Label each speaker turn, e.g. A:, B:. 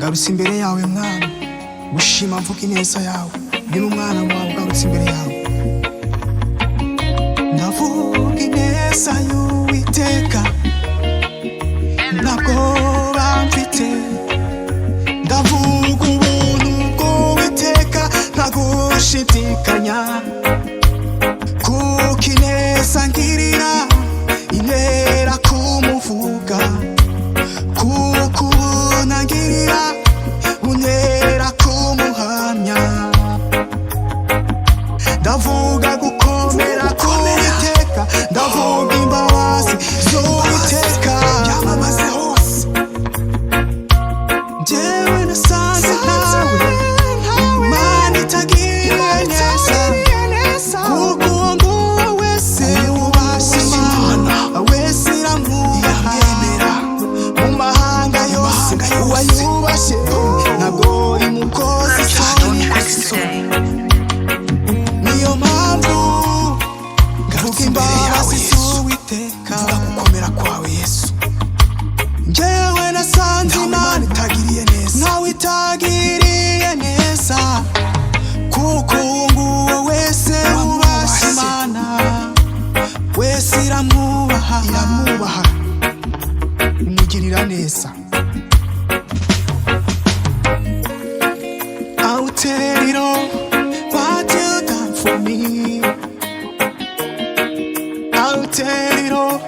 A: ngarutse imbere yawe mwana, gushima mvuga ineza yawe. Ndi umwana wawe ngarutse imbere yawe, ndavuga ineza y'Uwiteka, ntabwo bamfite. Ndavuga ubuntu bw'Uwiteka nta gushidikanya, kuko ineza ngirira intera kumuvuga, kuko ubuntu angirira buntera kumuhamya. Ndavuga gukomera k'Uwiteka, ndavuga imbabazi z'Uwiteka, byamamaze hose. Njyewe nasanze ntawe Imana itagiriye neza, kuko uwo nguwo wese wubashye Imana wese iramwubaha. Mu mahanga yose uwayubashye ntabwo imukoze isoni. Niyo mpamvu ngaruka imbabazi z'Uwiteka, vuga gukomera kwawe Yesu. Njyewe nasanze Imana itagiriye neza, ntawe itagiriye neza, kuko uwo nguwo wese wubashye Imana wese iramwubaha, imugirira neza. I'll tell it all what you done for me. I'll tell it all